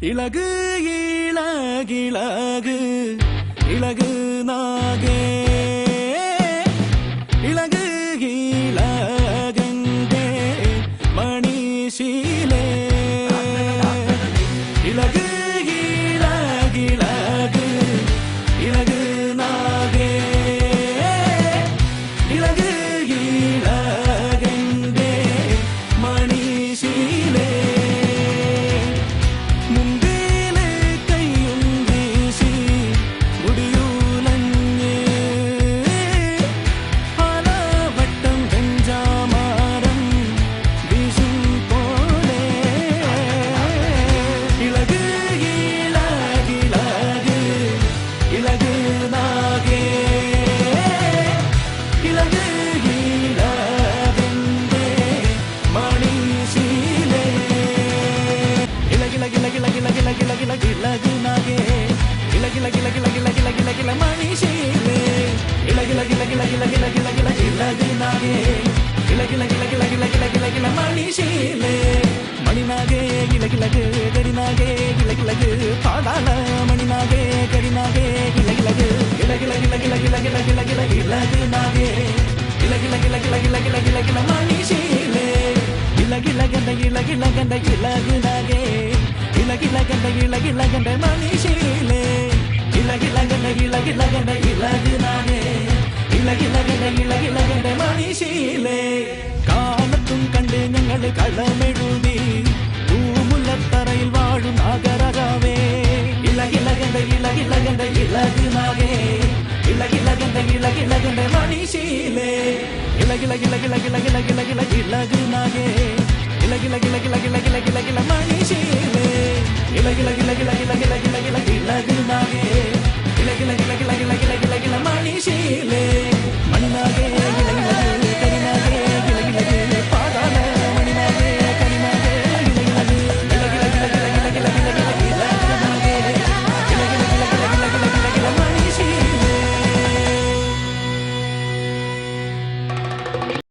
இலகு இலகிலகு இலகு நாகே இலகு இலகங்கே மணிஷீலே இலகு இலகிலகு இலகு நாகே இலகு இலகங்கே மணிஷீலே மணிநாகே கிளகிளகு கரிநாகே கிளகிளகு பாதாள மணிநாகே கரிநாகே கிளகிளகு கிளகிளகு நாகே கிளகிளகிள மணிஷீலே இலகிலகண்ட இலகிலகண்ட இலகு நாகே இலகிலகண்ட மணிஷீலே இலகிலகண்ட இலகு நாகே ഇളകിളകണ്ട മണിശീലേ കാലത്തും കണ്ട് ഞങ്ങൾ കളമെഴുതി പൂമുല്ലത്തറയിൽ വാഴും നാഗരാജാവേ ഇളകിളകണ്ട ഇളകു നാഗേ ഇളകിളകണ്ട മണിശീലേ ഇളകു നാഗേ ഇളകിള മണിശീലേ ഇളകു നാഗേ ഇളകിള മണിശീലേ